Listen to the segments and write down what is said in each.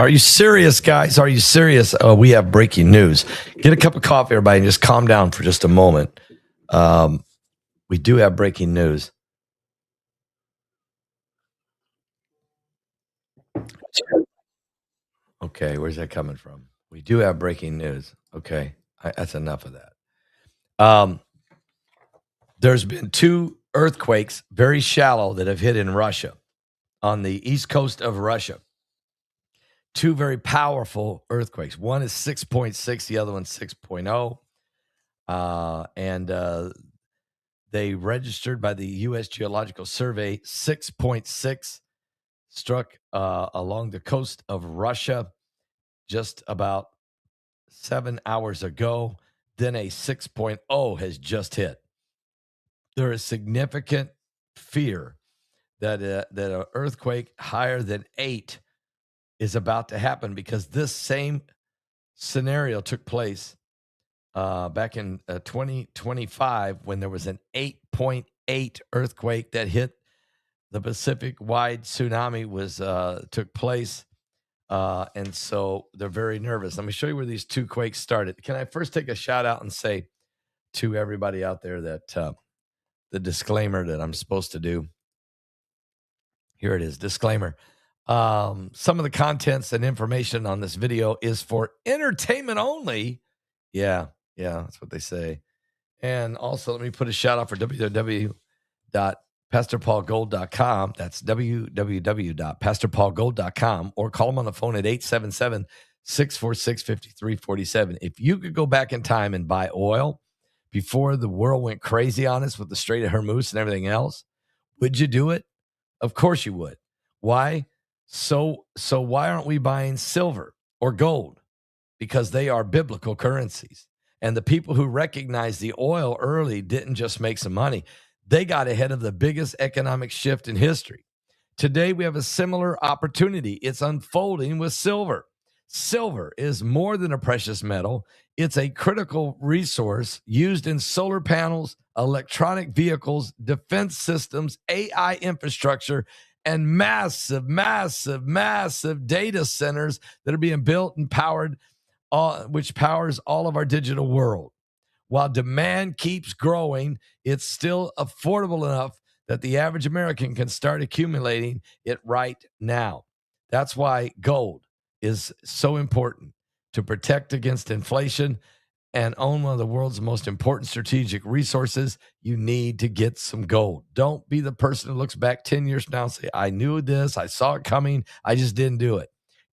Are you serious, guys? Are you serious? We have breaking news. Get a cup of coffee, everybody, and just calm down for just a moment. We do have breaking news. Okay, where's that coming from? We do have breaking news. Okay, that's enough of that. There's been 2 earthquakes, very shallow, that have hit in Russia, on the east coast of Russia. 2 very powerful earthquakes. One is 6.6, the other one's 6.0. And they registered by the U.S. Geological Survey. 6.6 struck along the coast of Russia just about 7 hours ago. Then a 6.0 has just hit. There is significant fear that an earthquake higher than 8 is about to happen, because this same scenario took place back in 2025, when there was an 8.8 earthquake that hit the Pacific-wide. Tsunami took place, and so they're very nervous. Let me show you where these 2 quakes started. Can I first take a shout out and say to everybody out there that the disclaimer that I'm supposed to do. Here it is, disclaimer. Some of the contents and information on this video is for entertainment only. Yeah, that's what they say. And also, let me put a shout out for www.pastorpaulgold.com. That's www.pastorpaulgold.com, or call them on the phone at 877-646-5347. If you could go back in time and buy oil before the world went crazy on us with the Strait of Hormuz and everything else, would you do it? Of course you would. Why? So why aren't we buying silver or gold? Because they are biblical currencies. And the people who recognized the oil early didn't just make some money. They got ahead of the biggest economic shift in history. Today, we have a similar opportunity. It's unfolding with silver. Silver is more than a precious metal. It's a critical resource used in solar panels, electronic vehicles, defense systems, AI infrastructure, and massive data centers that are being built and powered, which powers all of our digital world. While demand keeps growing, it's still affordable enough that the average American can start accumulating it right now. That's why gold is so important, to protect against inflation and own one of the world's most important strategic resources. You need to get some gold. Don't be the person who looks back 10 years from now and say, I knew this, I saw it coming, I just didn't do it.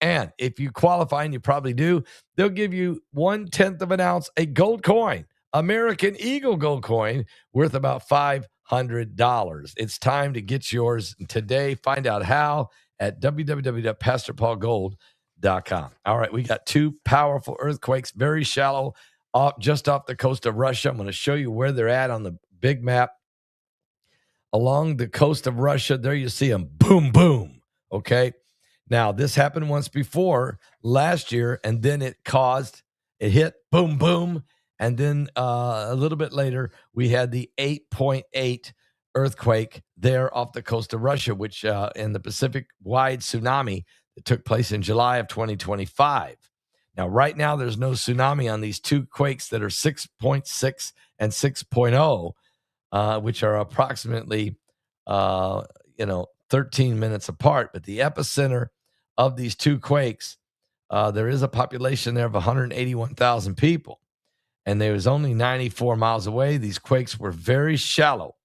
And if you qualify, and you probably do, they'll give you 1/10 of an ounce, a gold coin, American Eagle gold coin, worth about $500. It's time to get yours today. Find out how at www.pastorpaulgold.com. All right, we got 2 powerful earthquakes, very shallow, just off the coast of Russia. I'm going to show you where they're at on the big map. Along the coast of Russia, there you see them. Boom, boom. Okay. Now, this happened once before last year, and then it hit, boom, boom. And then a little bit later, we had the 8.8 earthquake there off the coast of Russia, which in the Pacific-wide tsunami that took place in July of 2025. Now, right now, there's no tsunami on these 2 quakes that are 6.6 and 6.0, which are approximately, 13 minutes apart. But the epicenter of these 2 quakes, there is a population there of 181,000 people, and they was only 94 miles away. These quakes were very shallow.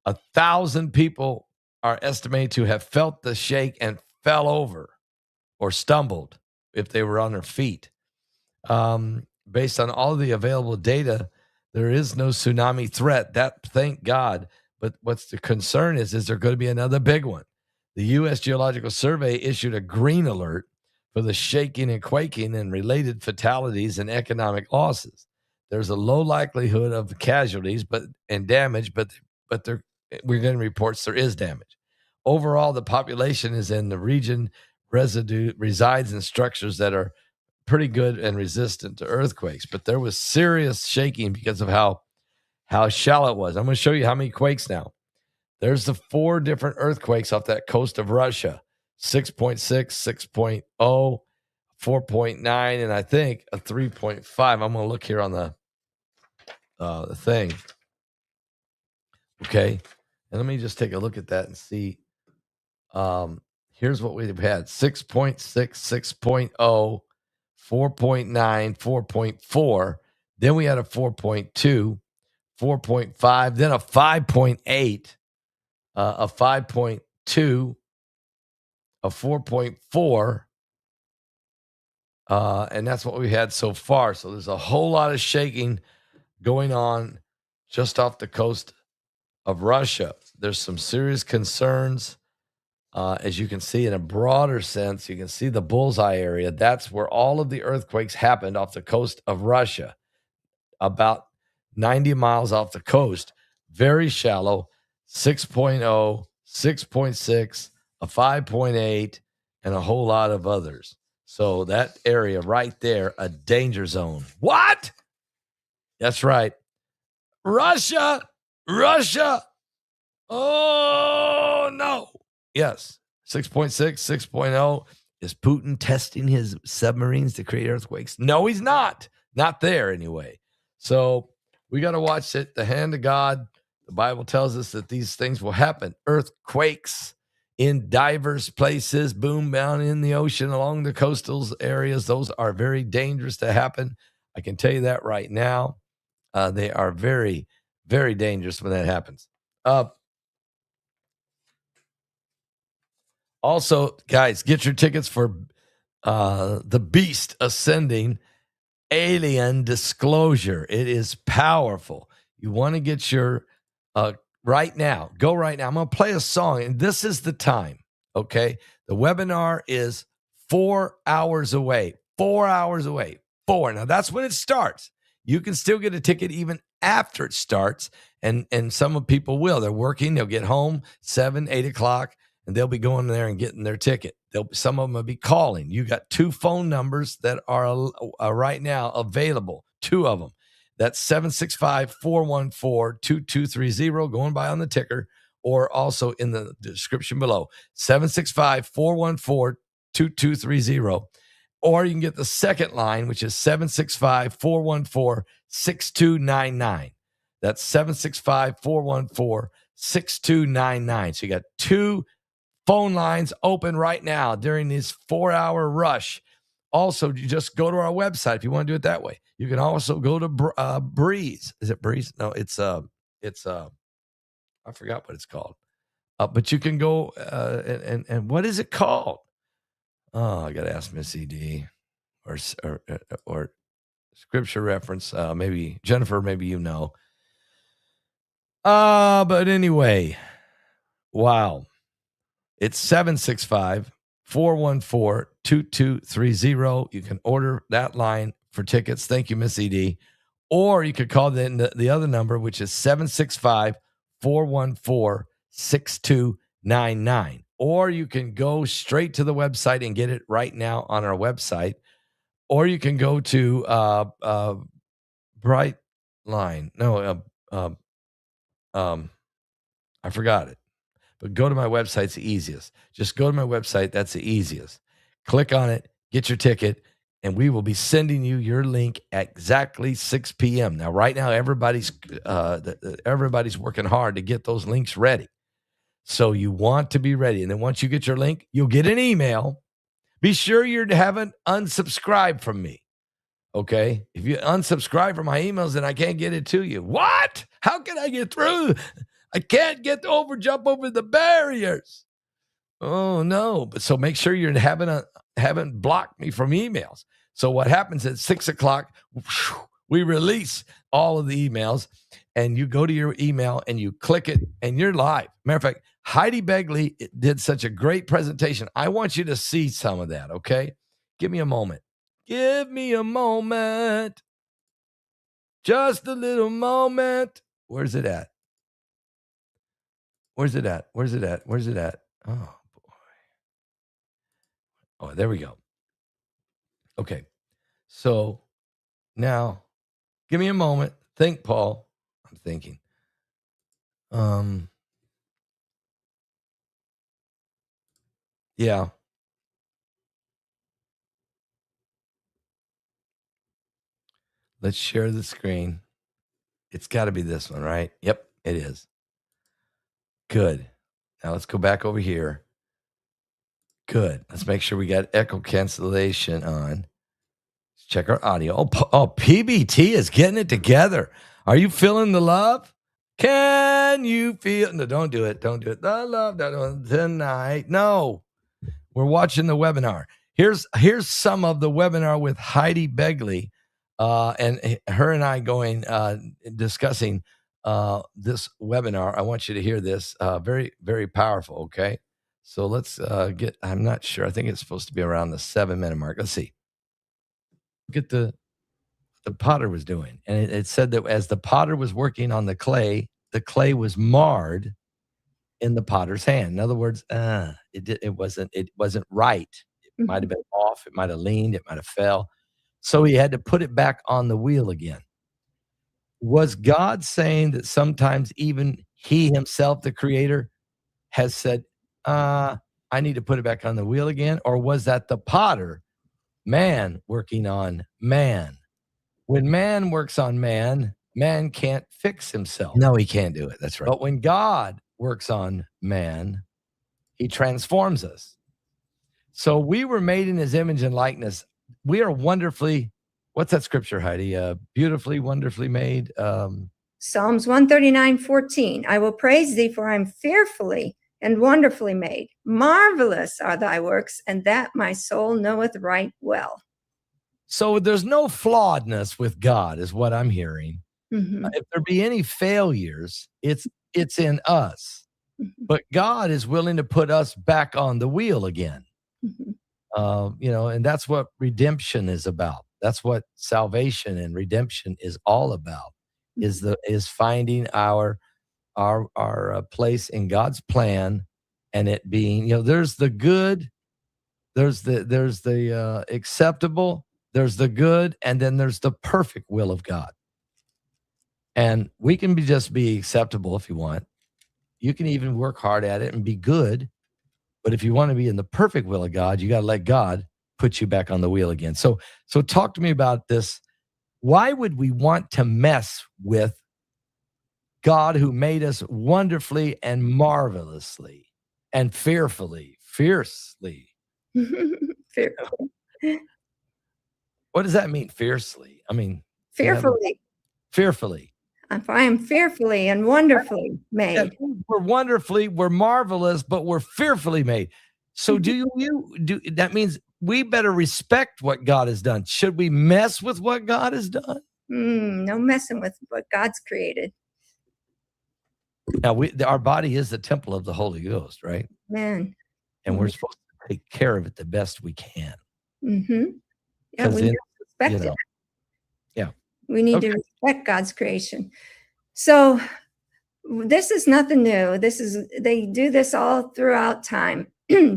1,000 people are estimated to have felt the shake and fell over or stumbled if they were on their feet. Based on all the available data, there is no tsunami threat. That, thank God. But what's the concern is there going to be another big one? The U.S. Geological Survey issued a green alert for the shaking and quaking and related fatalities and economic losses. There's a low likelihood of casualties and damage, but we're getting reports there is damage. Overall, the population is in the region resides in structures that are pretty good and resistant to earthquakes. But there was serious shaking because of how shallow it was. I'm going to show you how many quakes now. There's the 4 different earthquakes off that coast of Russia. 6.6, 6.0, 4.9, and I think a 3.5. I'm going to look here on the thing. Okay. And let me just take a look at that and see. Here's what we've had: 6.6, 6.0, 4.9, 4.4. Then we had a 4.2, 4.5, then a 5.8, a 5.2, a 4.4. And that's what we had so far. So there's a whole lot of shaking going on just off the coast of Russia. There's some serious concerns. As you can see, in a broader sense, you can see the bullseye area. That's where all of the earthquakes happened, off the coast of Russia, about 90 miles off the coast. Very shallow, 6.0, 6.6, a 5.8, and a whole lot of others. So that area right there, a danger zone. What? That's right. Russia. Oh, no. Yes. 6.6, 6.0. Is Putin testing his submarines to create earthquakes? No, he's not. Not there anyway. So we got to watch it. The hand of God. The Bible tells us that these things will happen. Earthquakes in diverse places, boom, down in the ocean, along the coastal areas. Those are very dangerous to happen. I can tell you that right now. They are very, very dangerous when that happens. Also, guys, get your tickets for The Beast Ascending Alien Disclosure. It is powerful. You want to get your right now. Go right now. I'm going to play a song, and this is the time. Okay. The webinar is 4 hours away. 4 hours away. 4. Now, that's when it starts. You can still get a ticket even after it starts. And some people will. They're working. They'll get home 7, 8 o'clock, and they'll be going there and getting their ticket. Some of them will be calling. You got 2 phone numbers that are right now available. 2 of them. That's 765-414-2230, going by on the ticker, or also in the description below. 765-414-2230. Or you can get the second line, which is 765-414-6299. That's 765-414-6299. So you got 2 phone lines open right now during this 4-hour rush. Also, you just go to our website if you want to do it that way. You can also go to Breeze. Is it Breeze? No, it's I forgot what it's called. But you can go and what is it called? Oh, I got to ask Miss ED or scripture reference. Maybe Jennifer, maybe you know. But anyway, wow. It's 765-414-2230. You can order that line for tickets. Thank you, Miss ED. Or you could call the other number, which is 765-414-6299. Or you can go straight to the website and get it right now on our website. Or you can go to Brightline. No, I forgot it. But go to my website. It's the easiest. Just go to my website. That's the easiest. Click on it, get your ticket, and we will be sending you your link at exactly 6 p.m. Now, right now, everybody's working hard to get those links ready. So you want to be ready. And then once you get your link, you'll get an email. Be sure you haven't unsubscribed from me. Okay? If you unsubscribe from my emails, then I can't get it to you. What? How can I get through? I can't jump over the barriers. Oh no! But so make sure you haven't blocked me from emails. So what happens at 6 o'clock? We release all of the emails, and you go to your email and you click it, and you're live. Matter of fact, Heidi Begley did such a great presentation. I want you to see some of that. Okay, give me a moment. Give me a moment. Just a little moment. Where's it at? Where's it at? Where's it at? Where's it at? Oh, boy. Oh, there we go. Okay. So now give me a moment. Think, Paul. I'm thinking. Yeah. Let's share the screen. It's got to be this one, right? Yep, it is. Good. Now let's go back over here. Good. Let's make sure we got echo cancellation on. Let's check our audio. Oh, PBT is getting it together. Are you feeling the love? Can you feel? No, don't do it. Don't do it. The love tonight. No, we're watching the webinar. Here's some of the webinar with Heidi Begley, and her and I going discussing this webinar. I want you to hear this. Very, very powerful. Okay. So let's get, I'm not sure. I think it's supposed to be around the 7-minute mark. Let's see. Look at the potter was doing. And it said that as the potter was working on the clay was marred in the potter's hand. In other words, it wasn't right. It might have been off. It might have leaned. It might have fell. So he had to put it back on the wheel again. Was God saying that sometimes even he himself, the creator, has said, I need to put it back on the wheel again? Or was that the potter, man, working on man? When man works on man, man can't fix himself. No, he can't do it. That's right. But when God works on man, he transforms us. So we were made in his image and likeness. We are wonderfully, what's that scripture, Heidi? Beautifully, wonderfully made. Psalms 139:14. I will praise thee, for I'm fearfully and wonderfully made. Marvelous are thy works, and that my soul knoweth right well. So there's no flawedness with God, is what I'm hearing. If there be any failures, it's in us. But God is willing to put us back on the wheel again. And that's what redemption is about. That's what salvation and redemption is all about. Is finding our place in God's plan, and it being, there's the good, there's the acceptable, there's the good, and then there's the perfect will of God. And we can just be acceptable if you want. You can even work hard at it and be good. But if you want to be in the perfect will of God, you got to let God put you back on the wheel again. So talk to me about this. Why would we want to mess with God who made us wonderfully and marvelously and fearfully, fiercely? What does that mean, fiercely? I mean, fearfully. Fearfully. I am fearfully and wonderfully made. We're marvelous, but we're fearfully made. So do that means we better respect what God has done. Should we mess with what God has done? No messing with what God's created. Now our body is the temple of the Holy Ghost, right? Man. And we're supposed to take care of it the best we can. Yeah, we need to respect it. Yeah. We need to respect God's creation. So this is nothing new. They do this all throughout time.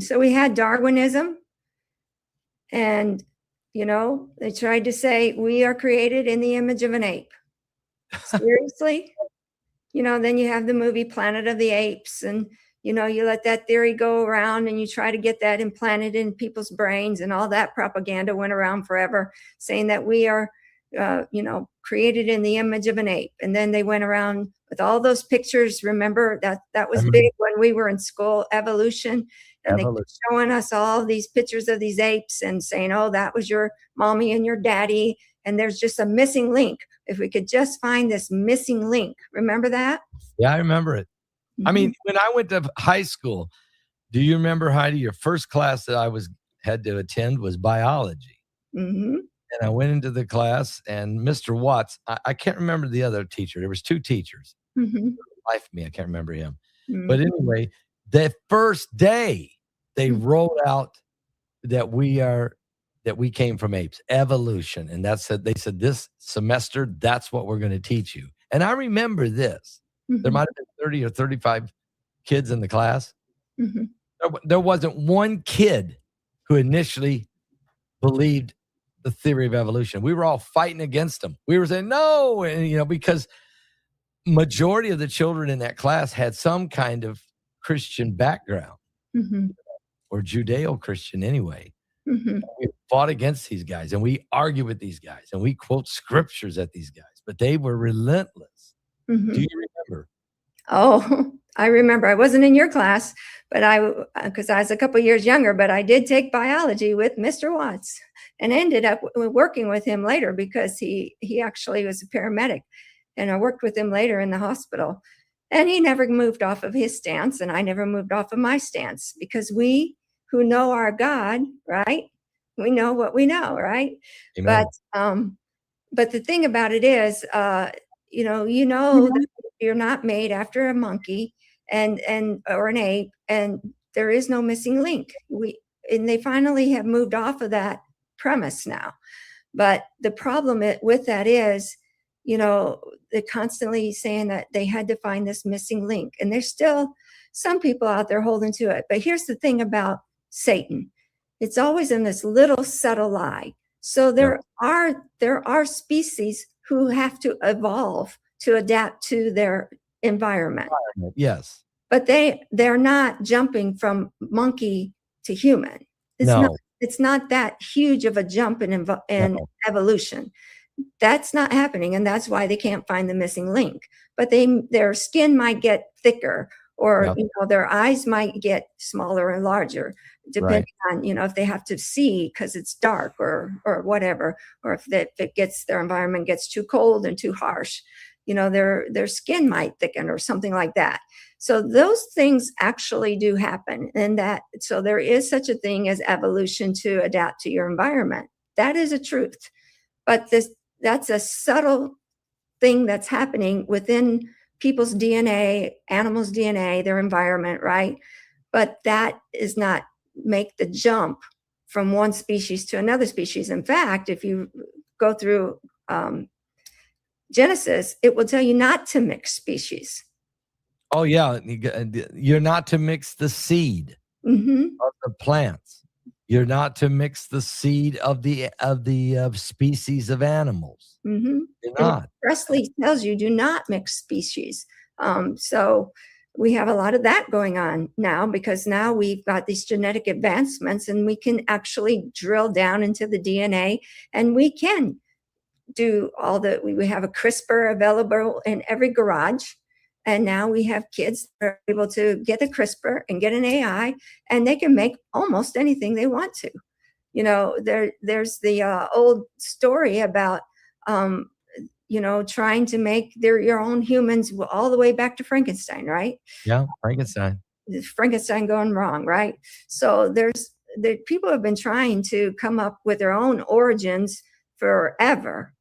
So we had Darwinism, and they tried to say we are created in the image of an ape. Seriously? Then you have the movie Planet of the Apes, and you let that theory go around, and you try to get that implanted in people's brains, and all that propaganda went around forever, saying that we are created in the image of an ape. And then they went around with all those pictures. Remember that was big when we were in school, evolution. And they kept showing us all these pictures of these apes and saying, oh, that was your mommy and your daddy. And there's just a missing link. If we could just find this missing link. Remember that? Yeah, I remember it. I mean, when I went to high school, do you remember, Heidi, your first class that I had to attend was biology. And I went into the class, and Mr. Watts, I can't remember the other teacher. There was 2 teachers. Life of me, I can't remember him. But anyway, the first day they rolled out that we came from apes, evolution. And they said this semester, that's what we're going to teach you. And I remember this. There might have been 30 or 35 kids in the class. There wasn't one kid who initially believed the theory of evolution. We were all fighting against them. We were saying no, and because majority of the children in that class had some kind of Christian background. or Judeo-Christian anyway. Mhm. We fought against these guys, and we argue with these guys, and we quote scriptures at these guys, but they were relentless. Do Mhm. you remember? Oh, I remember. I wasn't in your class, but because I was a couple years younger, but I did take biology with Mr. Watts and ended up working with him later because he actually was a paramedic, and I worked with him later in the hospital. And he never moved off of his stance, and I never moved off of my stance because we who know our God, right? We know what we know, right? But Amen. but the thing about it is, you know that you're not made after a monkey and or an ape, and there is no missing link. And they finally have moved off of that premise now. But the problem with that is, they're constantly saying that they had to find this missing link, and there's still some people out there holding to it. But here's the thing about Satan: it's always in this little subtle lie. So Yep. there are species who have to evolve to adapt to their environment, Yes. but they're not jumping from monkey to human. It's not No. it's not that huge of a jump in No. evolution. That's not happening, and that's why they can't find the missing link. But their skin might get thicker, or Yep. their eyes might get smaller and larger, depending Right. on if they have to see because it's dark or whatever, or if their environment gets too cold and too harsh, their skin might thicken or something like that. So those things actually do happen, and so there is such a thing as evolution to adapt to your environment. That is a truth. But that's a subtle thing that's happening within people's DNA, animals' DNA, their environment, right? But that is not make the jump from one species to another species. In fact, if you go through Genesis, it will tell you not to mix species. Oh, yeah. You're not to mix the seed Mm-hmm. of the plants. You're not to mix the seed of the species of animals. Mm-hmm. You're It not. expressly tells you do not mix species. So we have a lot of that going on now because now we've got these genetic advancements and we can actually drill down into the DNA, and we can do we have a CRISPR available in every garage. And now we have kids that are able to get a CRISPR and get an AI, and they can make almost anything they want to. There's the old story about trying to make your own humans all the way back to Frankenstein, right? Yeah, Frankenstein. Frankenstein going wrong, right? So people have been trying to come up with their own origins forever.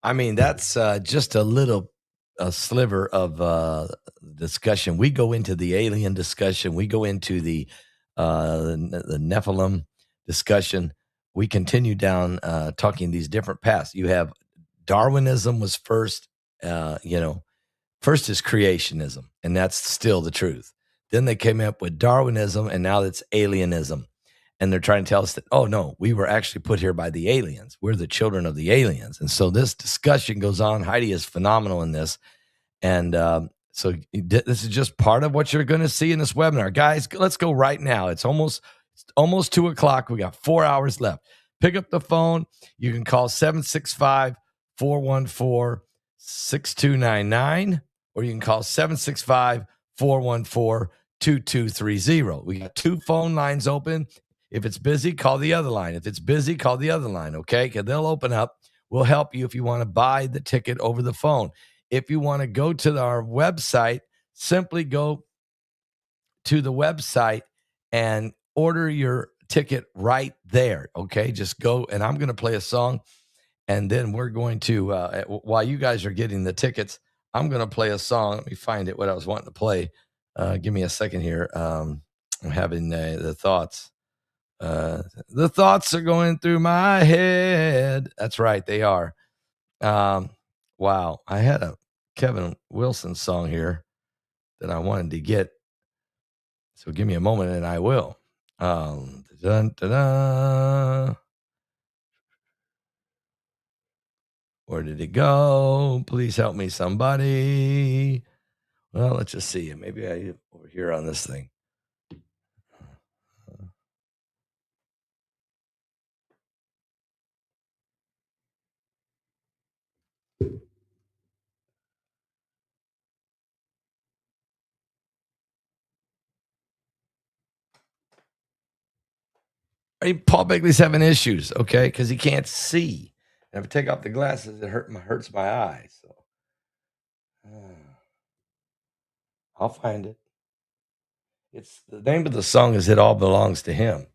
I mean, that's just a sliver of discussion. We go into the alien discussion. We go into the Nephilim discussion. We continue down talking these different paths. You have Darwinism was first, first is creationism, and that's still the truth. Then they came up with Darwinism, and now it's alienism. And they're trying to tell us that, oh, no, we were actually put here by the aliens. We're the children of the aliens. And so this discussion goes on. Heidi is phenomenal in this. And so this is just part of what you're going to see in this webinar. Guys, let's go right now. It's almost 2 o'clock. We got 4 hours left. Pick up the phone. You can call 765-414-6299, or you can call 765-414-2230. We got 2 phone lines open. If it's busy, call the other line. If it's busy, call the other line, okay? Because they'll open up. We'll help you if you want to buy the ticket over the phone. If you want to go to our website, simply go to the website and order your ticket right there, okay? Just go, and I'm going to play a song, and then we're going to, while you guys are getting the tickets, I'm going to play a song. Let me find it, what I was wanting to play. Give me a second here. I'm having the thoughts. The thoughts are going through my head. That's right, they are. Wow, I had a Kevin Wilson song here that I wanted to get. So give me a moment and I will. Dun, dun, dun. Where did it go? Please help me, somebody. Well, let's just see. Maybe I over here on this thing. Paul Begley's having issues, okay, because he can't see. And if I take off the glasses, it hurts my eyes. So I'll find it. It's the name of the song is "It All Belongs to Him."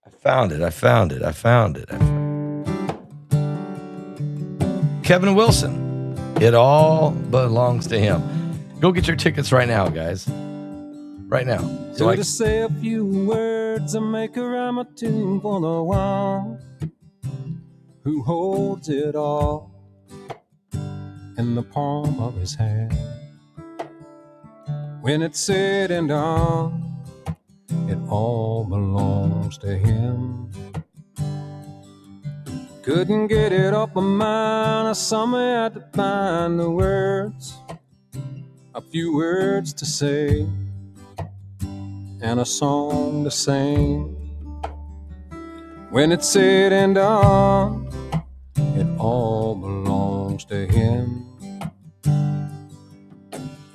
I found it. Kevin Wilson. It all belongs to him. Go get your tickets right now, guys. Right now. So to say a few words and make a rhyme or two for the one who holds it all in the palm of his hand. When it's said and done, it all belongs to him. Couldn't get it off my mind, I somehow had to find the words, a few words to say, and a song to sing. When it's said and done, it all belongs to him.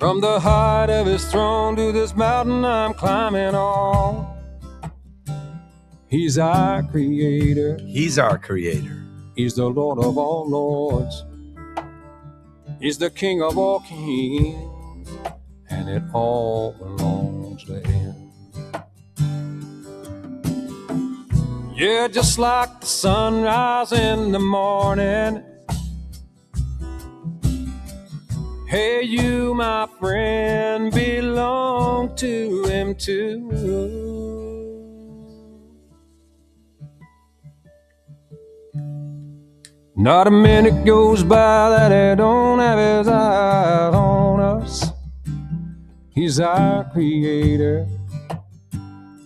From the height of his throne to this mountain I'm climbing on, he's our creator. He's our creator. He's the Lord of all lords. He's the King of all kings, and it all belongs to him. Yeah, just like the sunrise in the morning. Hey, you, my friend, belong to him too. Not a minute goes by that he don't have his eyes on us. He's our creator.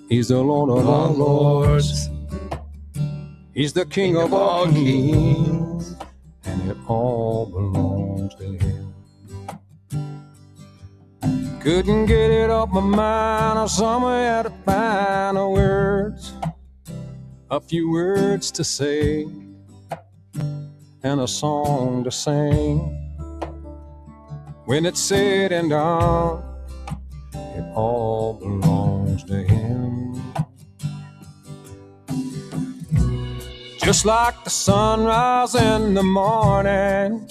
He's the Lord of all lords. He's the King of all kings, and it all belongs to him. Couldn't get it off my mind, I somehow had to find the words, a few words to say, and a song to sing. When it's said and done, it all belongs to him. Just like the sunrise in the morning.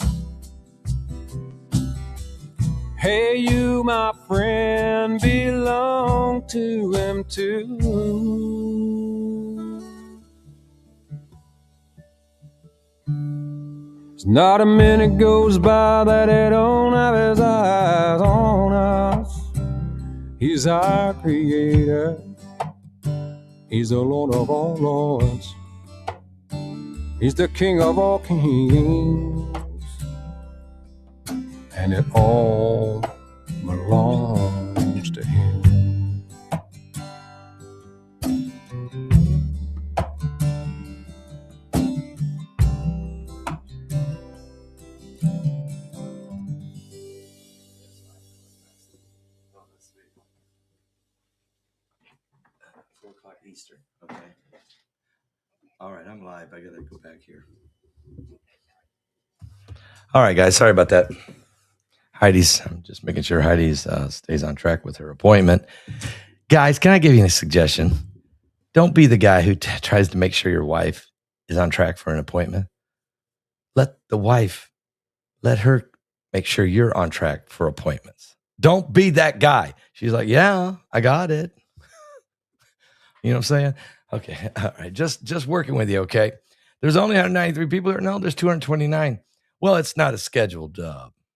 Hey, you, my friend, belong to him too. There's not a minute goes by that he don't have his eyes on us. He's our creator. He's the Lord of all lords. He's the King of all kings, and it all belongs to him. Eastern. Okay. All right, I'm live. I gotta go back here. All right, guys. Sorry about that. I'm just making sure Heidi's stays on track with her appointment. Guys, can I give you a suggestion? Don't be the guy who tries to make sure your wife is on track for an appointment. Let her make sure you're on track for appointments. Don't be that guy. She's like, yeah, I got it. You know what I'm saying? Okay. All right. Just working with you. Okay. There's only 193 people here. No, there's 229. Well, it's not a scheduled YouTube.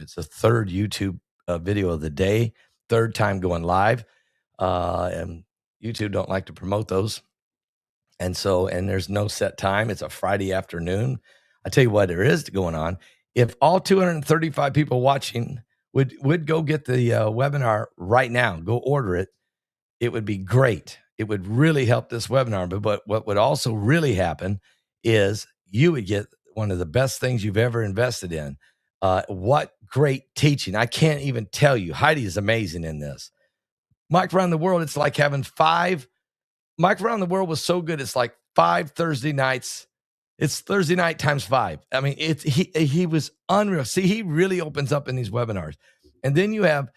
It's the third YouTube video of the day, third time going live. And YouTube don't like to promote those. And there's no set time. It's a Friday afternoon. I tell you what, there is going on. If all 235 people watching would go get the webinar right now, go order it, it would be great. It would really help this webinar. But what would also really happen is you would get one of the best things you've ever invested in. What great teaching. I can't even tell you. Heidi is amazing in this. Mike Around the World, it's like having Mike Around the World was so good, it's like 5 Thursday nights. It's Thursday night times 5. I mean, he was unreal. See, he really opens up in these webinars. And then you have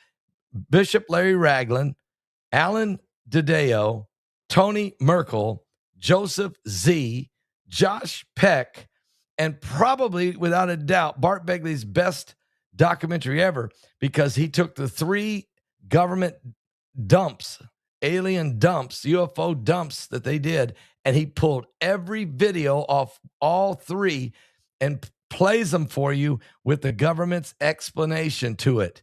Bishop Larry Ragland, Alan Dedeo, Tony Merkel, Joseph Z, Josh Peck, and probably, without a doubt, Bart Begley's best documentary ever, because he took the 3 government dumps, alien dumps, UFO dumps that they did, and he pulled every video off all 3 and plays them for you with the government's explanation to it.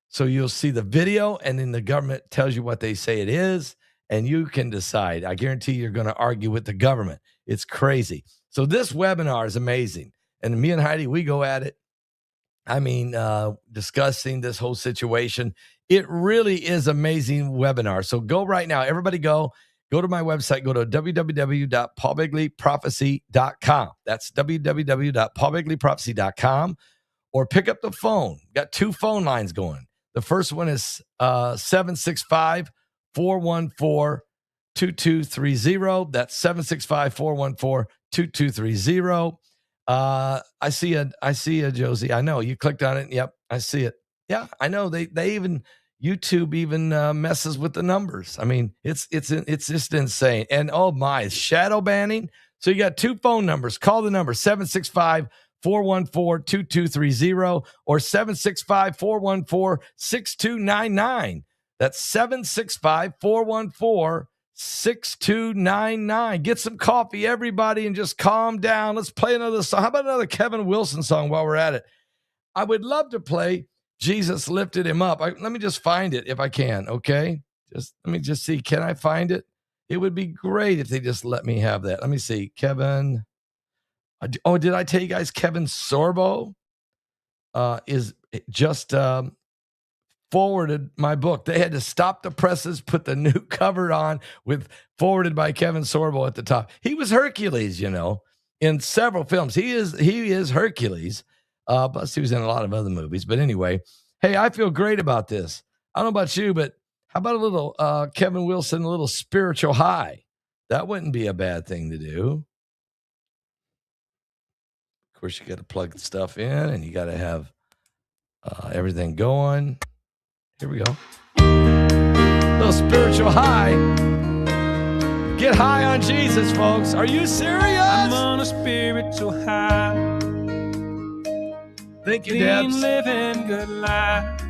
So you'll see the video, and then the government tells you what they say it is, and you can decide. I guarantee you're going to argue with the government. It's crazy. So this webinar is amazing. And me and Heidi, we go at it. I mean, discussing this whole situation. It really is amazing webinar. So go right now. Everybody go to my website. Go to www.paulbegleyprophecy.com. That's www.paulbegleyprophecy.com. Or pick up the phone. Got 2 phone lines going. The first one is 765-414-2230. That's 765-414-2230. I see a Josie. I know you clicked on it. Yep, I see it. Yeah, I know. They even YouTube even messes with the numbers. I mean, it's just insane. And oh my, it's shadow banning. So you got 2 phone numbers. Call the number 765-414-2230 or 765-414-6299. That's 765-414-6299. Get some coffee, everybody, and just calm down. Let's play another song. How about another Kevin Wilson song while we're at it? I would love to play Jesus Lifted Him Up. Let me just find it if I can, okay? Let me just see. Can I find it? It would be great if they just let me have that. Let me see. Kevin. Oh, did I tell you guys Kevin Sorbo is just forwarded my book. They had to stop the presses, put the new cover on with forwarded by Kevin Sorbo at the top. He was Hercules, in several films. He is Hercules. Plus he was in a lot of other movies. But anyway, hey, I feel great about this. I don't know about you, but how about a little Kevin Wilson, a little spiritual high? That wouldn't be a bad thing to do. Of course, you got to plug stuff in, and you got to have everything going. Here we go. A little spiritual high. Get high on Jesus, folks. Are you serious? I'm on a spiritual high. Thank you, Debs. Living good life.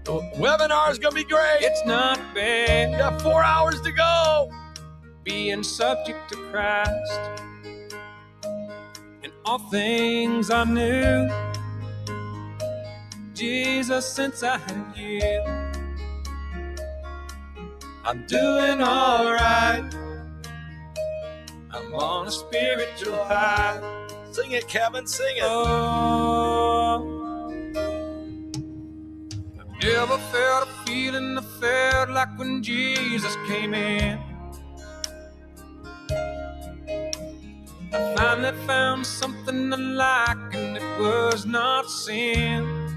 The webinar's going to be great. It's not bad. We got 4 hours to go. Being subject to Christ. In all things I knew. Jesus, since I have you, I'm doing all right. I'm on a spiritual high. Sing it, Kevin, sing it. Oh, I've never felt a feeling I felt like when Jesus came in. I finally found something I like, and it was not sin.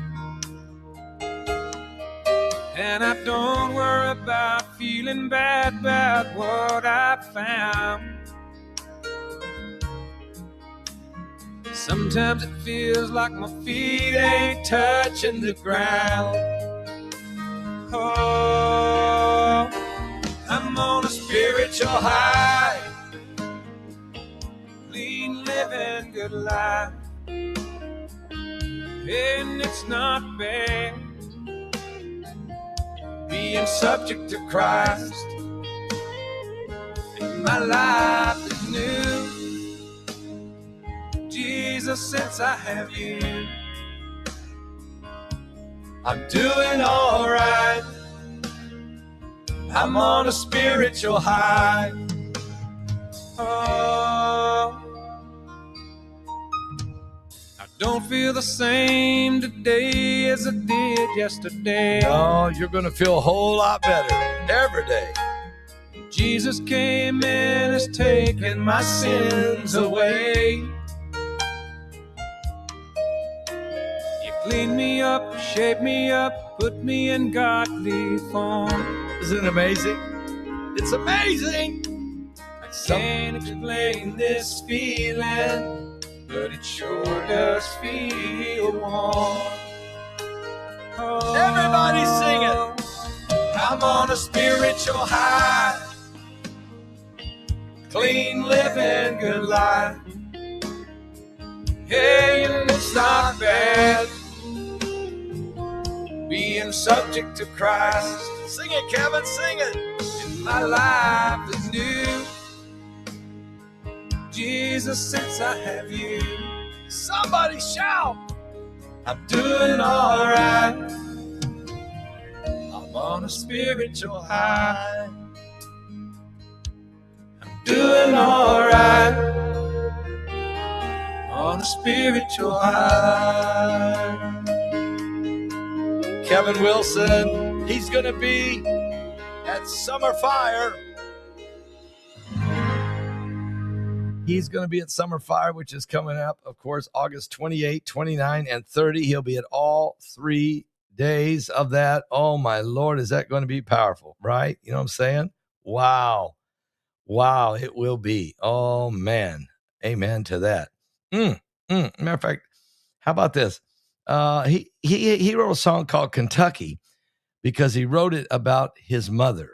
And I don't worry about feeling bad about what I found. Sometimes it feels like my feet ain't touching the ground. Oh, I'm on a spiritual high. Clean living, good life. And it's not bad. Being subject to Christ, and my life is new. Jesus, since I have you, I'm doing all right. I'm on a spiritual high. Oh, I don't feel the same today as I did yesterday. Oh, you're going to feel a whole lot better every day. Jesus came and has taken my sins away. You cleaned me up, shaped me up, put me in godly form. Isn't it amazing? It's amazing. I'd Can't explain this feeling, but it sure does feel warm. Everybody sing it. I'm on a spiritual high, clean living, good life. Hey, and it's not bad being subject to Christ. Sing it, Kevin, sing it. And my life is new, Jesus, since I have you. Somebody shout. I'm doing all right. I'm on a spiritual high. I'm doing all right. On a spiritual high. Kevin Wilson, he's going to be at Summer Fire. He's going to be at Summer Fire, which is coming up, of course, August 28, 29, and 30. He'll be at all 3 days of that. Oh, my Lord, is that going to be powerful, right? You know what I'm saying? Wow. Wow, it will be. Oh, man. Amen to that. Matter of fact, how about this? He wrote a song called Kentucky because he wrote it about his mother.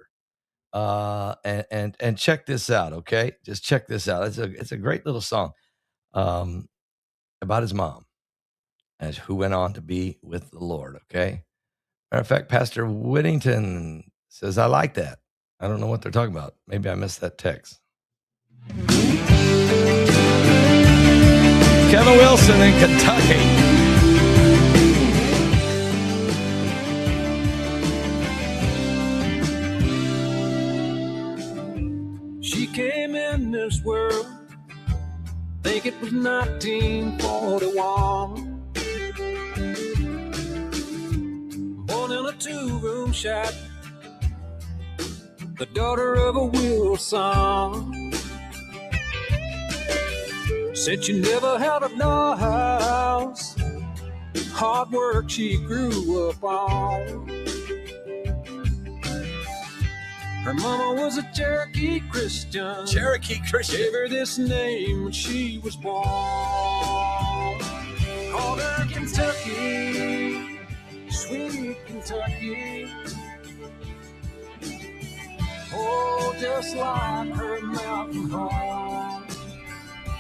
And check this out, okay? Just check this out. It's a great little song about his mom, as who went on to be with the Lord, okay? Matter of fact, Pastor Whittington says, I like that. I don't know what they're talking about. Maybe I missed that text. Kevin Wilson in Kentucky. She came in this world, think it was 1941. Born in a 2-room shack, the daughter of a Wilson. Said she never had a dollhouse, hard work she grew up on. Her mama was a Cherokee Christian. Gave her this name when she was born. Called her Kentucky, sweet Kentucky. Oh, just like her mountain home.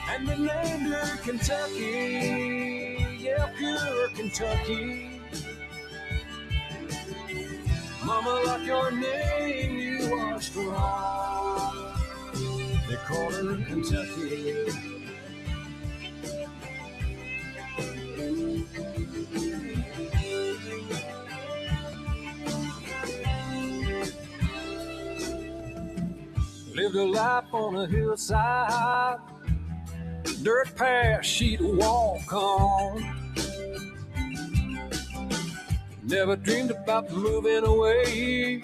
And they named her Kentucky, yeah, pure Kentucky. Mama, like your name, you are strong. They call her Kentucky. Lived a life on a hillside, dirt path she'd walk on. Never dreamed about moving away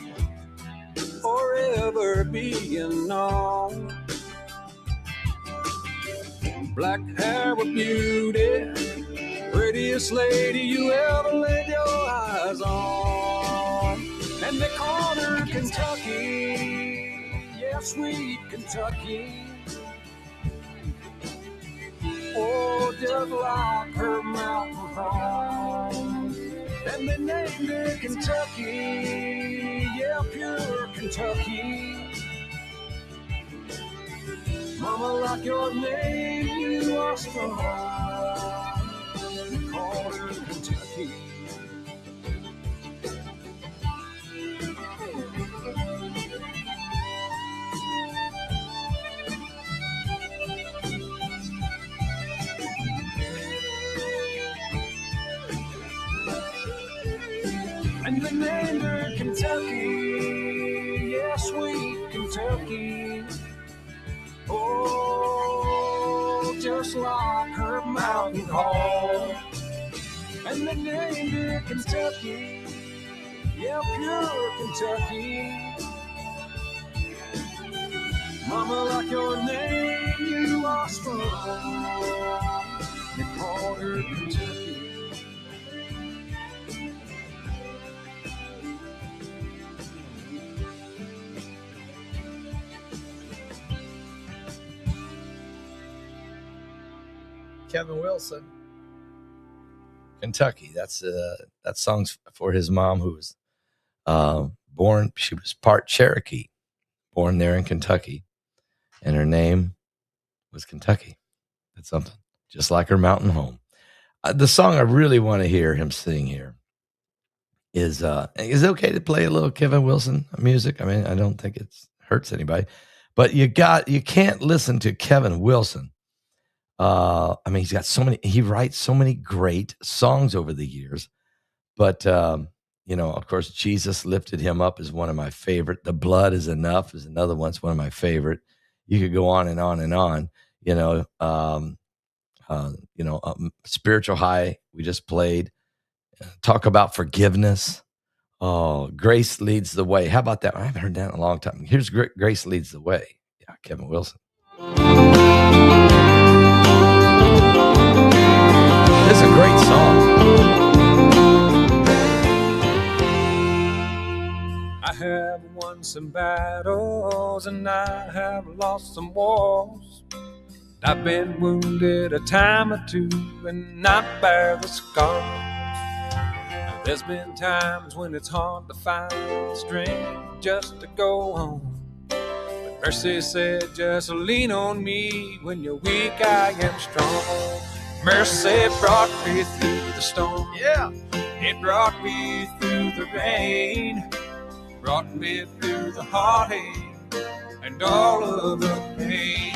or ever being known. Black hair with beauty, prettiest lady you ever laid your eyes on. And they called her Kentucky, yeah, sweet Kentucky. Oh, just like her mountain home. And they named her Kentucky, yeah, pure Kentucky. Mama, like your name, you are strong. They call her Kentucky. And they named her Kentucky, yeah, sweet Kentucky. Oh, just like her mountain home. And they named her Kentucky, yeah, pure Kentucky. Mama, like your name, you are strong. They call her Kentucky. Kevin Wilson. Kentucky. That song's for his mom, who was born. She was part Cherokee, born there in Kentucky, and her name was Kentucky. That's something, just like her mountain home. The song I really want to hear him sing here is it okay to play a little Kevin Wilson music? I mean, I don't think it hurts anybody, but you can't listen to Kevin Wilson. I mean, he writes so many great songs over the years, but of course, Jesus Lifted Him Up is one of my favorite. The Blood Is Enough is another one. It's one of my favorite. You could go on and on and on, Spiritual High we just played. Talk about forgiveness. Oh, Grace Leads the Way. How about that? I haven't heard that in a long time. Here's Grace Leads the Way. Yeah, Kevin Wilson. This is a great song. I have won some battles and I have lost some wars. I've been wounded a time or two and not bear the scars. There's been times when it's hard to find strength just to go on. But mercy said, just lean on me. When you're weak, I am strong. Mercy brought me through the storm. Yeah. It brought me through the rain. Brought me through the heartache and all of the pain.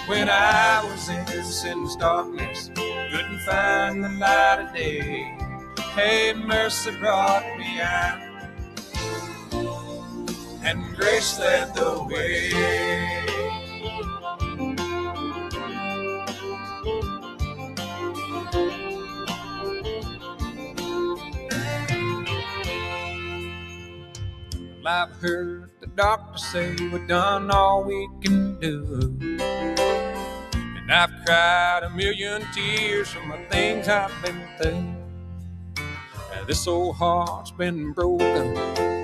When I was in sin's darkness, couldn't find the light of day. Hey, mercy brought me out, and grace led the way. I've heard the doctor say we've done all we can do, and I've cried a million tears from the things I've been through. This old heart's been broken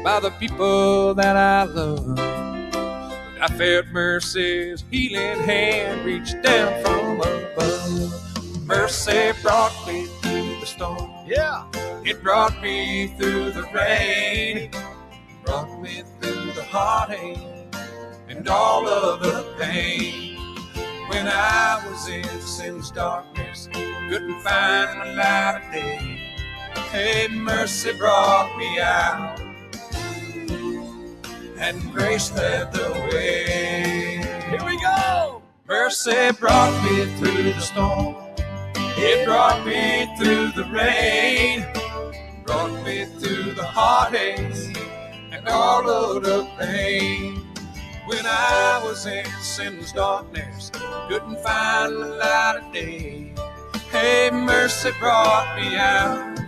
by the people that I love, but I felt mercy's healing hand reach down from above. Mercy brought me through the storm. Yeah. It brought me through the rain. Brought me through the heartache and all of the pain. When I was in sin's darkness, couldn't find the light of day. Hey, mercy brought me out, and grace led the way. Here we go. Mercy brought me through the storm. It brought me through the rain. Brought me through the heartaches and all of the pain. When I was in sin's darkness, couldn't find the light of day. Hey, mercy brought me out,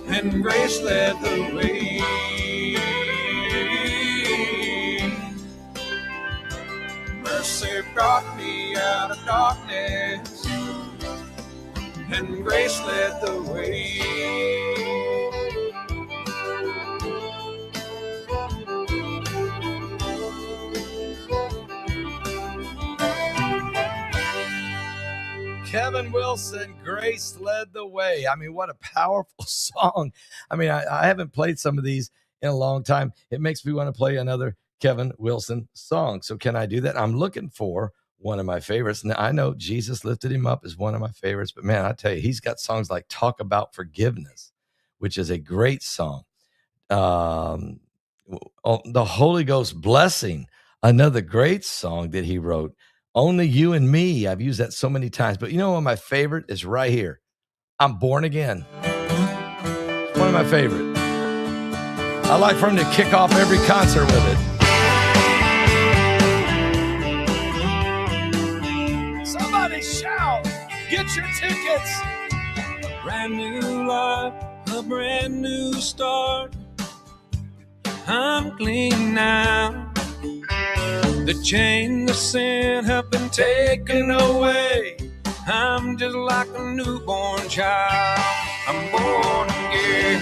and grace led the way. Mercy brought me out of darkness, and grace led the way. Kevin Wilson, Grace Led the Way. I mean, what a powerful song. I mean, I haven't played some of these in a long time. It makes me want to play another Kevin Wilson song. So can I do that? I'm looking for one of my favorites. Now, I know Jesus Lifted Him Up is one of my favorites, but man, I tell you, he's got songs like Talk About Forgiveness, which is a great song. The Holy Ghost Blessing, another great song that he wrote. Only You and Me. I've used that so many times, but you know what my favorite is right here. I'm Born Again. It's one of my favorite. I like for him to kick off every concert with it. Somebody shout, get your tickets. A brand new life, a brand new start. I'm clean now. The chains of sin have been taken away. I'm just like a newborn child. I'm born again,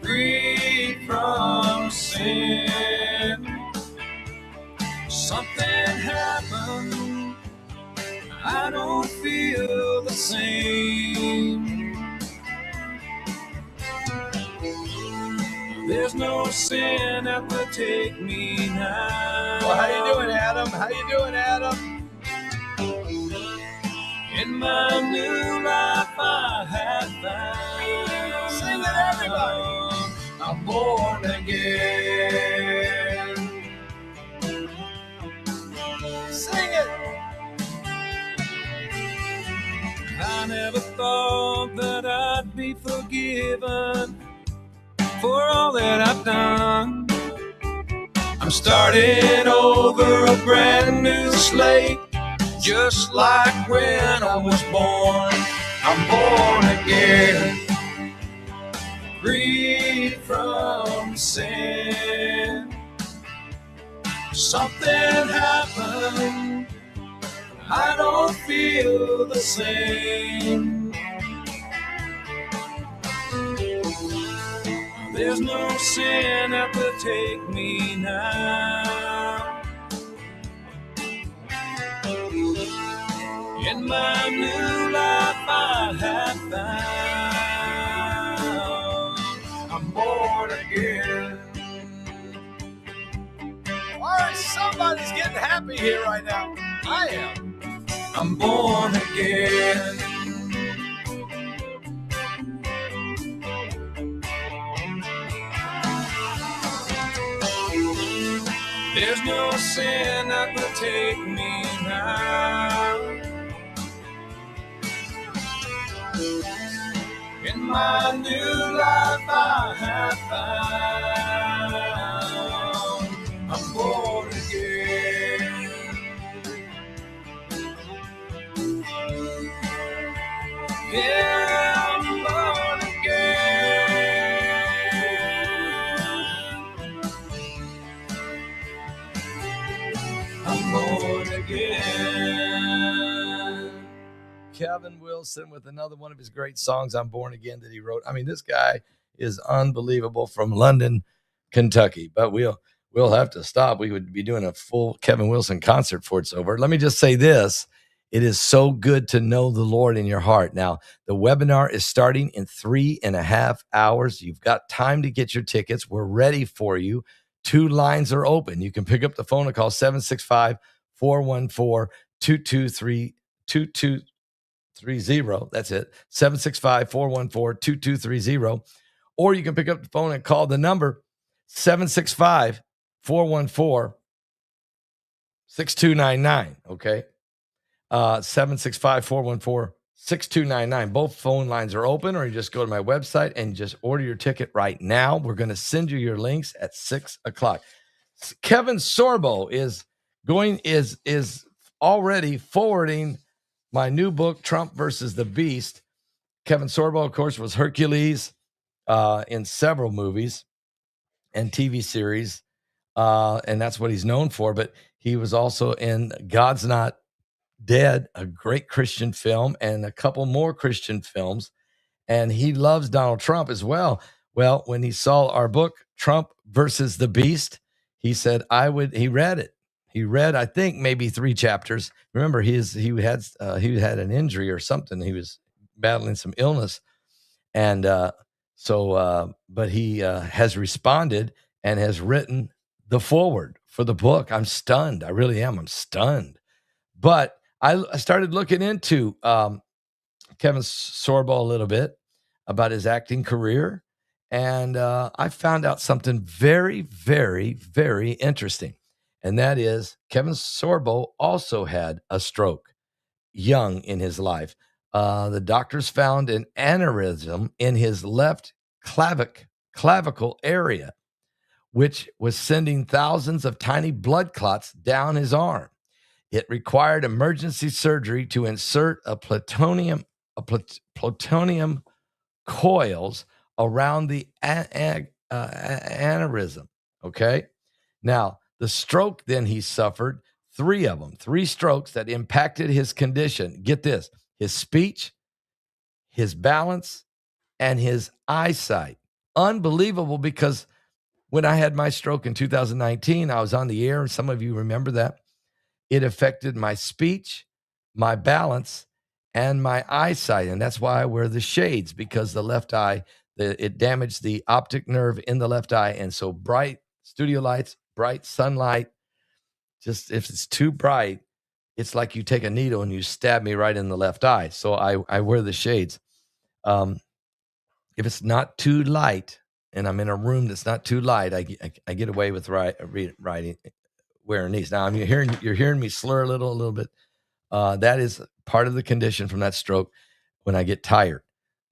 free from sin. Something happened I don't feel the same. There's no sin that will take me now. Well, how you doing, Adam? How you doing, Adam? In my new life I have found. Sing it, everybody. I'm born again. Sing it. I never thought that I'd be forgiven for all that I've done. I'm starting over a brand new slate, just like when I was born. I'm born again, freed from sin. Something happened, I don't feel the same. There's no sin that will take me now. In my new life I have found. I'm born again. All right, somebody's getting happy here right now. I am. I'm born again. There's no sin that will take me now. In my new life I have found. I'm born again. Yeah, I'm born again. I'm born again. Kevin Wilson with another one of his great songs, I'm Born Again, that he wrote. I mean, this guy is unbelievable, from London, Kentucky. But we'll have to stop. We would be doing a full Kevin Wilson concert before it's over. Let me just say this. It is so good to know the Lord in your heart. Now, the webinar is starting in 3.5 hours. You've got time to get your tickets. We're ready for you. 2 lines are open. You can pick up the phone and call 765-414-2230. That's it. 765-414-2230. Or you can pick up the phone and call the number 765-414-6299. Okay. 765-414-6299. Both phone lines are open, or you just go to my website and just order your ticket right now. We're going to send you your links at 6:00. Kevin Sorbo is already forwarding my new book, Trump versus the Beast. Kevin Sorbo, of course, was Hercules in several movies and TV series, and that's what he's known for. But he was also in God's Not Dead, a great Christian film, and a couple more Christian films. And he loves Donald Trump as well. Well, when he saw our book, Trump versus the Beast, he said, he read it. He read, I think, maybe 3 chapters. Remember, he had an injury or something. He was battling some illness. And but he has responded and has written the foreword for the book. I'm stunned. I really am. I'm stunned. But I started looking into Kevin Sorbo a little bit about his acting career, and I found out something very, very, very interesting, and that is Kevin Sorbo also had a stroke young in his life. The doctors found an aneurysm in his left clavicle area, which was sending thousands of tiny blood clots down his arm. It required emergency surgery to insert plutonium coils around the aneurysm. Okay. Now, the stroke then he suffered, 3 of them, 3 strokes that impacted his condition. Get this, his speech, his balance, and his eyesight. Unbelievable, because when I had my stroke in 2019, I was on the air, and some of you remember that. It affected my speech, my balance and my eyesight. And that's why I wear the shades, because the left eye, it damaged the optic nerve in the left eye. And so bright studio lights, bright sunlight, just if it's too bright, it's like you take a needle and you stab me right in the left eye. So I wear the shades. If it's not too light and I'm in a room that's not too light, I get away with wearing these. Now you're hearing me slur a little bit. That is part of the condition from that stroke when I get tired.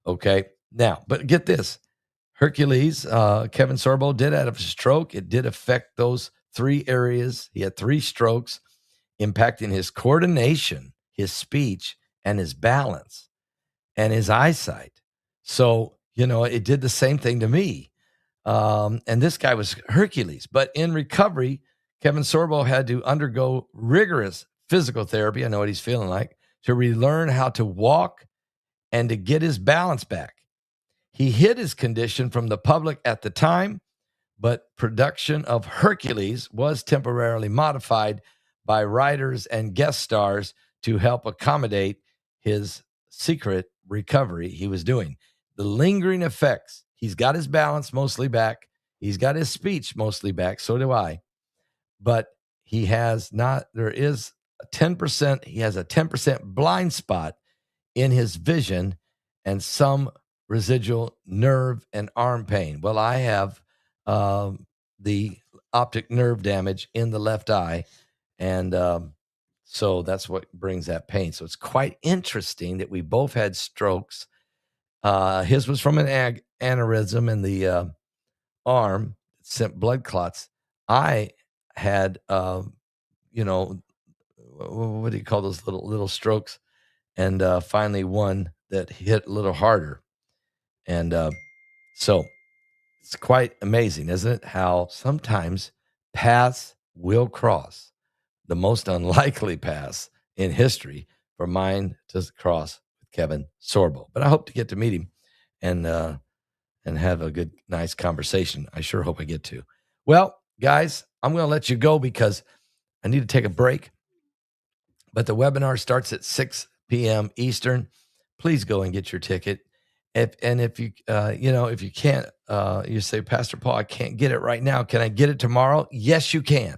Okay. Now, but get this. Hercules, Kevin Sorbo did have a stroke. It did affect those 3 areas. He had 3 strokes, impacting his coordination, his speech, and his balance, and his eyesight. So, it did the same thing to me. And this guy was Hercules. But in recovery, Kevin Sorbo had to undergo rigorous physical therapy. I know what he's feeling like, to relearn how to walk and to get his balance back. He hid his condition from the public at the time, but production of Hercules was temporarily modified by writers and guest stars to help accommodate his secret recovery he was doing. The lingering effects, he's got his balance mostly back. He's got his speech mostly back. So do I. But he has not, there is a 10%, he has a 10% blind spot in his vision and some residual nerve and arm pain. Well, I have the optic nerve damage in the left eye. And so that's what brings that pain. So it's quite interesting that we both had strokes. His was from an aneurysm in the arm that sent blood clots. I had, what do you call those little strokes? And finally one that hit a little harder. And so it's quite amazing, isn't it? How sometimes paths will cross. The most unlikely paths in history for mine to cross with Kevin Sorbo. But I hope to get to meet him and have a good, nice conversation. I sure hope I get to. Well, guys, I'm going to let you go because I need to take a break. But the webinar starts at 6 p.m. Eastern. Please go and get your ticket. If you can't, you say, Pastor Paul, I can't get it right now. Can I get it tomorrow? Yes, you can.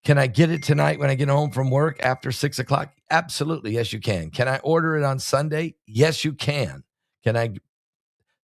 Can I get it tonight when I get home from work after 6 o'clock? Absolutely. Yes, you can. Can I order it on Sunday? Yes, you can.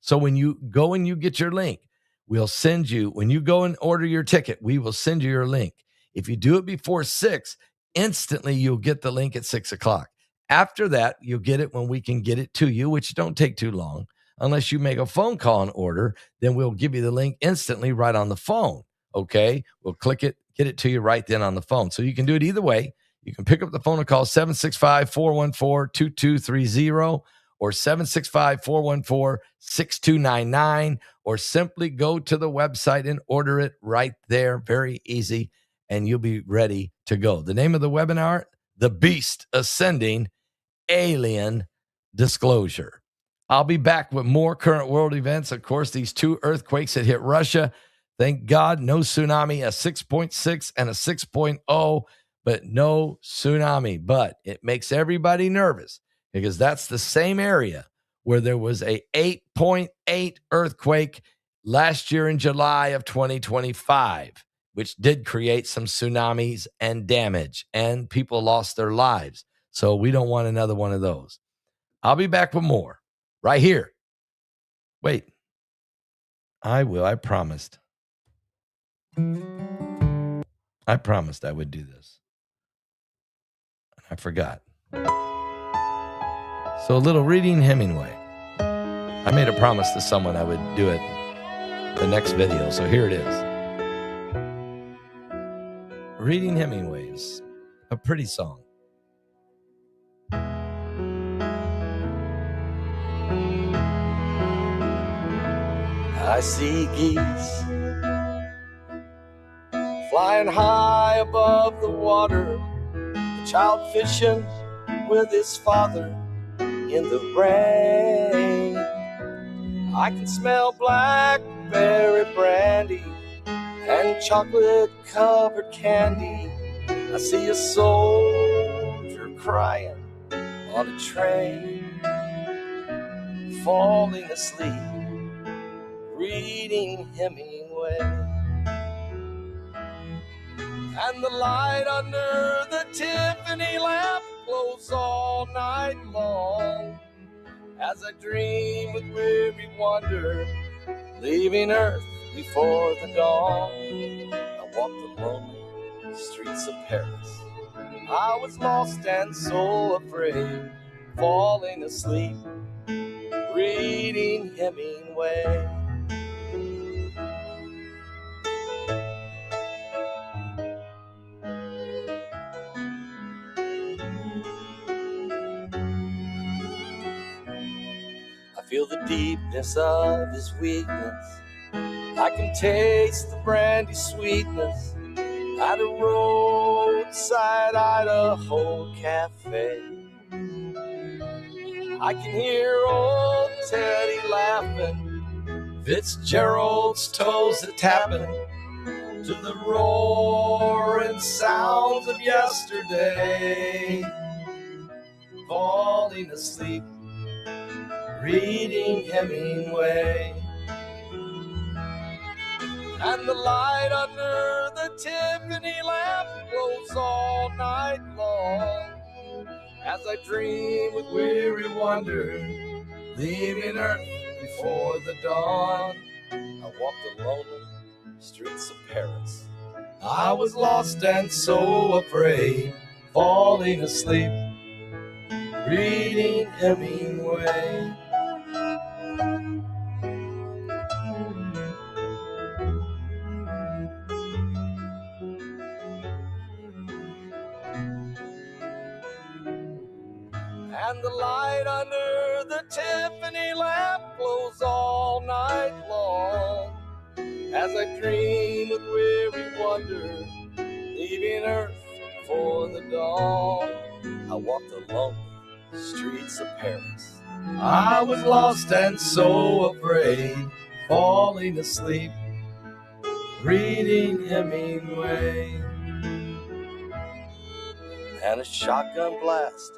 So when you go and you get your link, we'll send you, when you go and order your ticket, we will send you your link. If you do it before 6, instantly you'll get the link at 6 o'clock. After that, you'll get it when we can get it to you, which don't take too long. Unless you make a phone call and order, then we'll give you the link instantly right on the phone. Okay? We'll click it, get it to you right then on the phone. So you can do it either way. You can pick up the phone and call 765-414-2230 or 765-414-6299, or simply go to the website and order it right there. Very easy, and you'll be ready to go. The name of the webinar, The Beast Ascending, Alien Disclosure. I'll be back with more current world events. Of course, these 2 earthquakes that hit Russia. Thank God, no tsunami, a 6.6 and a 6.0, but no tsunami. But it makes everybody nervous because that's the same area where there was a 8.8 earthquake last year in July of 2025, which did create some tsunamis and damage, and people lost their lives. So we don't want another one of those. I'll be back with more right here. Wait, I will. I promised. I promised I would do this. I forgot. So a little reading Hemingway. I made a promise to someone I would do it the next video. So here it is. Reading Hemingway is a pretty song. I see geese flying high above the water, a child fishing with his father in the rain. I can smell blackberry brandy and chocolate-covered candy. I see a soldier crying on a train, falling asleep, reading Hemingway. And the light under the Tiffany lamp glows all night long, as I dream with weary wonder, leaving Earth before the dawn. I walked the lonely streets of Paris. I was lost and so afraid, falling asleep, reading Hemingway. I feel the deepness of his weakness. I can taste the brandy sweetness at a roadside Idaho cafe. I can hear old Teddy laughing, Fitzgerald's toes a-tapping to the roaring sounds of yesterday. Falling asleep, reading Hemingway. And the light under the Tiffany lamp glows all night long, as I dream with weary wonder, leaving Earth before the dawn. I walked the lonely streets of Paris. I was lost and so afraid, falling asleep, reading Hemingway. And the light under the Tiffany lamp glows all night long, as I dream with weary wonder, leaving Earth for the dawn. I walked the lonely streets of Paris. I was lost and so afraid, falling asleep, reading Hemingway. And a shotgun blast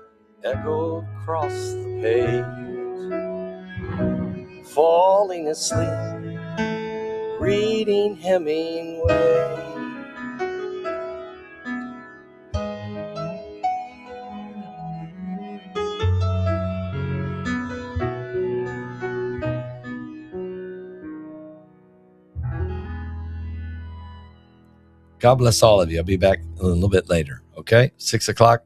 echoed across the page, falling asleep, reading Hemingway. God bless all of you. I'll be back a little bit later. Okay. 6 o'clock,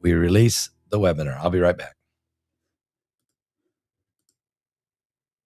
we release the webinar. I'll be right back.